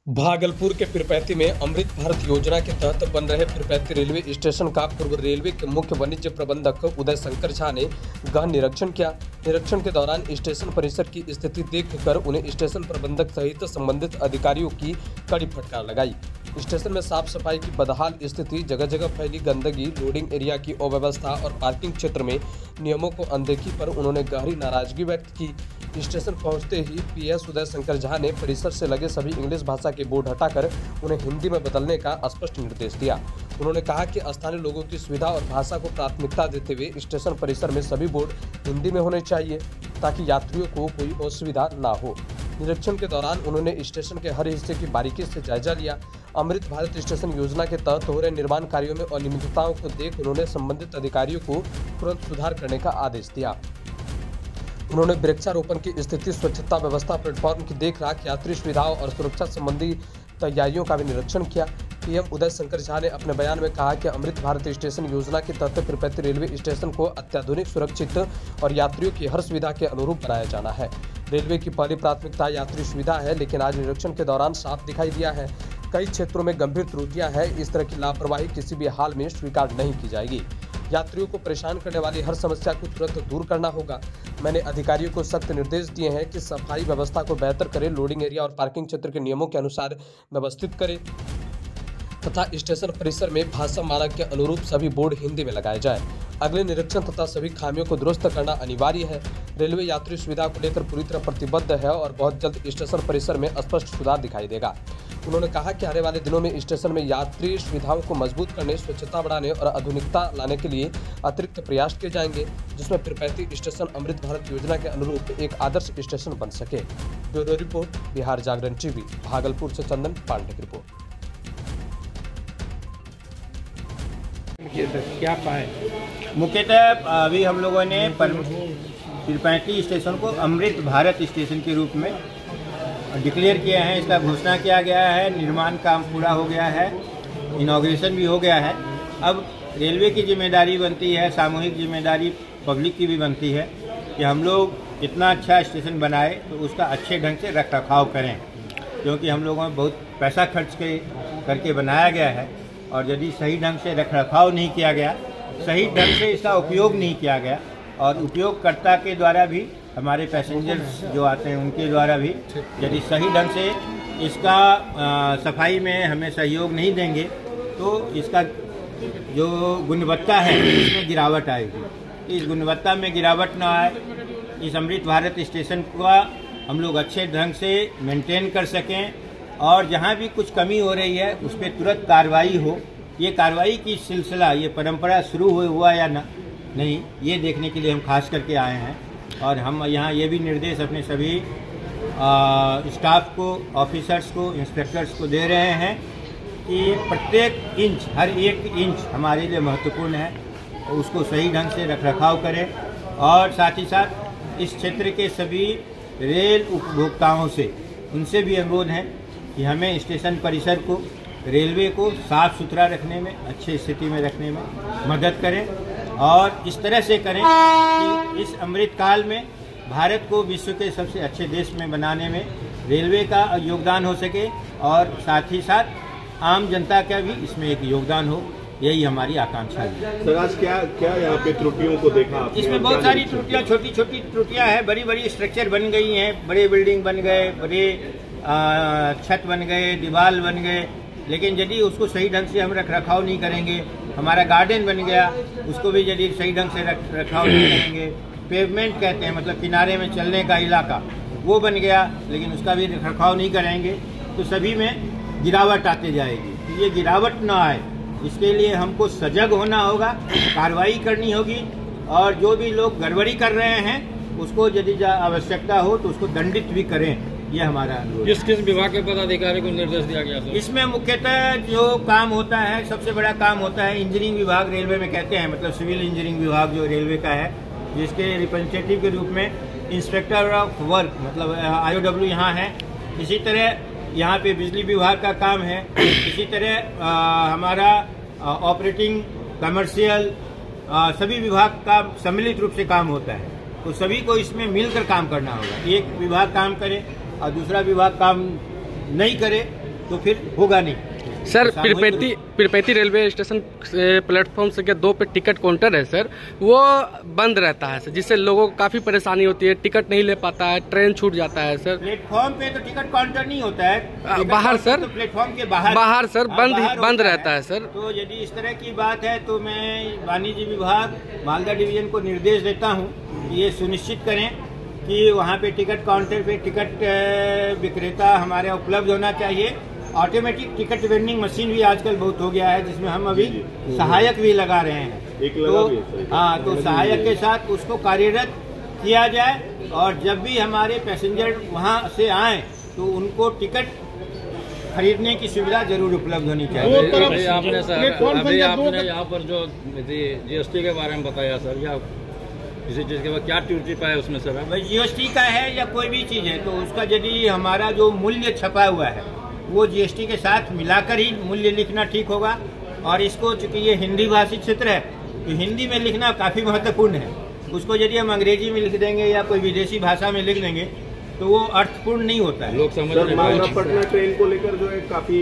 भागलपुर के पीरपैंती में अमृत भारत योजना के तहत बन रहे पीरपैंती रेलवे स्टेशन का पूर्व रेलवे के मुख्य वाणिज्य प्रबंधक उदय शंकर झा ने गहन निरीक्षण किया। निरीक्षण के दौरान स्टेशन परिसर की स्थिति देखकर उन्हें स्टेशन प्रबंधक सहित संबंधित अधिकारियों की कड़ी फटकार लगाई। स्टेशन में साफ सफाई की बदहाल स्थिति, जगह जगह फैली गंदगी, लोडिंग एरिया की अव्यवस्था और पार्किंग क्षेत्र में नियमों को अनदेखी पर उन्होंने गहरी नाराजगी व्यक्त की। स्टेशन पहुंचते ही पीएस उदय शंकर झा ने परिसर से लगे सभी इंग्लिश भाषा के बोर्ड हटाकर उन्हें हिंदी में बदलने का स्पष्ट निर्देश दिया। उन्होंने कहा कि स्थानीय लोगों की सुविधा और भाषा को प्राथमिकता देते हुए स्टेशन परिसर में सभी बोर्ड हिंदी में होने चाहिए ताकि यात्रियों को कोई असुविधा न हो। निरीक्षण के दौरान उन्होंने स्टेशन के हर हिस्से की बारीकी से जायजा लिया। अमृत भारत स्टेशन योजना के तहत हो रहे निर्माण कार्यों में अनियमितताओं को देख उन्होंने संबंधित अधिकारियों को तुरंत सुधार करने का आदेश दिया। उन्होंने वृक्षारोपण की स्थिति, स्वच्छता व्यवस्था, प्लेटफॉर्म की देखरेख, यात्री सुविधाओं और सुरक्षा संबंधी तैयारियों का भी निरीक्षण किया। पीएम उदय शंकर झा ने अपने बयान में कहा कि अमृत भारत स्टेशन योजना के तहत पीरपैंती रेलवे स्टेशन को अत्याधुनिक, सुरक्षित और यात्रियों की हर सुविधा के अनुरूप बनाया जाना है। रेलवे की पहली प्राथमिकता यात्री सुविधा है, लेकिन आज निरीक्षण के दौरान साफ दिखाई दिया है कई क्षेत्रों में गंभीर त्रुटियां हैं। इस तरह की लापरवाही किसी भी हाल में स्वीकार नहीं की जाएगी। यात्रियों को परेशान करने वाली हर समस्या को तुरंत दूर करना होगा। मैंने अधिकारियों को सख्त निर्देश दिए हैं कि सफाई व्यवस्था को बेहतर करें, लोडिंग एरिया और पार्किंग क्षेत्र के नियमों के अनुसार व्यवस्थित करें तथा स्टेशन परिसर में भाषा मानक के अनुरूप सभी बोर्ड हिंदी में लगाए जाएं। अगले निरीक्षण तथा सभी खामियों को दुरुस्त करना अनिवार्य है। रेलवे यात्री सुविधा को लेकर पूरी तरह प्रतिबद्ध है और बहुत जल्द स्टेशन परिसर में स्पष्ट सुधार दिखाई देगा। उन्होंने कहा कि आने वाले दिनों में स्टेशन में यात्री सुविधाओं को मजबूत करने, स्वच्छता बढ़ाने और आधुनिकता लाने के लिए अतिरिक्त प्रयास किए जाएंगे, जिसमें पीरपैंती स्टेशन अमृत भारत योजना के अनुरूप एक आदर्श स्टेशन बन सके। ब्यूरो रिपोर्ट, बिहार जागरण टीवी। भागलपुर से चंदन पांडे की रिपोर्ट। क्या पाए? मुख्यतः अभी हम लोगों ने पीरपैंती स्टेशन को अमृत भारत स्टेशन के रूप में डिक्लेयर किया है। इसका घोषणा किया गया है, निर्माण काम पूरा हो गया है, इनॉग्रेशन भी हो गया है। अब रेलवे की जिम्मेदारी बनती है, सामूहिक जिम्मेदारी पब्लिक की भी बनती है कि हम लोग इतना अच्छा स्टेशन बनाए तो उसका अच्छे ढंग से रख रखाव करें, क्योंकि हम लोगों ने बहुत पैसा खर्च करके बनाया गया है और यदि सही ढंग से रख रखाव नहीं किया गया, सही ढंग से इसका उपयोग नहीं किया गया और उपयोगकर्ता के द्वारा भी, हमारे पैसेंजर्स जो आते हैं उनके द्वारा भी यदि सही ढंग से इसका सफाई में हमें सहयोग नहीं देंगे तो इसका जो गुणवत्ता है इसमें गिरावट आएगी। इस गुणवत्ता में गिरावट ना आए, इस अमृत भारत स्टेशन का हम लोग अच्छे ढंग से मेंटेन कर सकें और जहां भी कुछ कमी हो रही है उस पर तुरंत कार्रवाई हो। ये कार्रवाई की सिलसिला, ये परंपरा शुरू हुआ या नहीं, ये देखने के लिए हम खास करके आए हैं। और हम यहाँ ये भी निर्देश अपने सभी स्टाफ को, ऑफिसर्स को, इंस्पेक्टर्स को दे रहे हैं कि प्रत्येक इंच, हर एक इंच हमारे लिए महत्वपूर्ण है, उसको सही ढंग से रख रखाव करें। और साथ ही साथ इस क्षेत्र के सभी रेल उपभोक्ताओं से, उनसे भी अनुरोध है कि हमें स्टेशन परिसर को, रेलवे को साफ सुथरा रखने में, अच्छी स्थिति में रखने में मदद करें और इस तरह से करें कि इस अमृत काल में भारत को विश्व के सबसे अच्छे देश में बनाने में रेलवे का योगदान हो सके और साथ ही साथ आम जनता का भी इसमें एक योगदान हो। यही हमारी आकांक्षा है। सर, आज क्या यहाँ पे त्रुटियों को देखा आपने? इसमें बहुत सारी त्रुटियाँ, छोटी छोटी त्रुटियाँ हैं, बड़ी बड़ी स्ट्रक्चर बन गई हैं, बड़े बिल्डिंग बन गए, बड़े छत बन गए, दीवार बन गए, लेकिन यदि उसको सही ढंग से हम रख रखाव नहीं करेंगे, हमारा गार्डन बन गया, उसको भी यदि सही ढंग से रख रखाव नहीं करेंगे, पेवमेंट कहते हैं मतलब किनारे में चलने का इलाका, वो बन गया, लेकिन उसका भी रख रखाव नहीं करेंगे तो सभी में गिरावट आते जाएगी। तो ये गिरावट ना आए, इसके लिए हमको सजग होना होगा, कार्रवाई करनी होगी और जो भी लोग गड़बड़ी कर रहे हैं उसको यदि आवश्यकता हो तो उसको दंडित भी करें। ये हमारा अनुरोध। किस विभाग के पदाधिकारी को निर्देश दिया गया? इसमें मुख्यतः जो काम होता है, सबसे बड़ा काम होता है इंजीनियरिंग विभाग, रेलवे में कहते हैं, मतलब सिविल इंजीनियरिंग विभाग जो रेलवे का है, जिसके रिप्रेजेंटेटिव के रूप में इंस्पेक्टर ऑफ वर्क मतलब IOW यहाँ है। इसी तरह यहाँ पे बिजली विभाग का काम है। इसी तरह हमारा ऑपरेटिंग, कमर्शियल, सभी विभाग का सम्मिलित रूप से काम होता है, तो सभी को इसमें मिलकर काम करना होगा। एक विभाग काम करे और दूसरा विभाग काम नहीं करे तो फिर होगा नहीं। सर सामूहिक पीरपैंती रेलवे स्टेशन प्लेटफॉर्म संख्या 2 पे टिकट काउंटर है सर, वो बंद रहता है सर, जिससे लोगों को काफी परेशानी होती है, टिकट नहीं ले पाता है, ट्रेन छूट जाता है सर। प्लेटफॉर्म पे तो टिकट काउंटर नहीं होता है, बाहर सर, तो प्लेटफॉर्म के बाहर सर बंद रहता है सर। तो यदि इस तरह की बात है तो मैं वाणिज्य विभाग मालदा डिवीजन को निर्देश देता हूँ कि ये सुनिश्चित करें कि वहाँ पे टिकट काउंटर पे टिकट विक्रेता हमारे उपलब्ध होना चाहिए। ऑटोमेटिक टिकट वेंडिंग मशीन भी आजकल बहुत हो गया है, जिसमें हम अभी सहायक भी लगा रहे हैं। तो सहायक के साथ उसको कार्यरत किया जाए, और जब भी हमारे पैसेंजर वहाँ से आए तो उनको टिकट खरीदने की सुविधा जरूर उपलब्ध होनी चाहिए। आपने सर अभी आपने यहाँ पर जो GST के बारे में बताया सर, या किसी चीज़ के बाद क्या त्रुटि पाए उसमें सर? भाई GST का है या कोई भी चीज़ है तो उसका यदि हमारा जो मूल्य छपा हुआ है वो GST के साथ मिलाकर ही मूल्य लिखना ठीक होगा। और इसको चूंकि ये हिंदी भाषी क्षेत्र है तो हिंदी में लिखना काफ़ी महत्वपूर्ण है। उसको यदि हम अंग्रेजी में लिख देंगे या कोई विदेशी भाषा में लिख देंगे तो वो अर्थपूर्ण नहीं होता है। लोग समझ नहीं पाएंगे। पटना ट्रेन को लेकर जो है काफी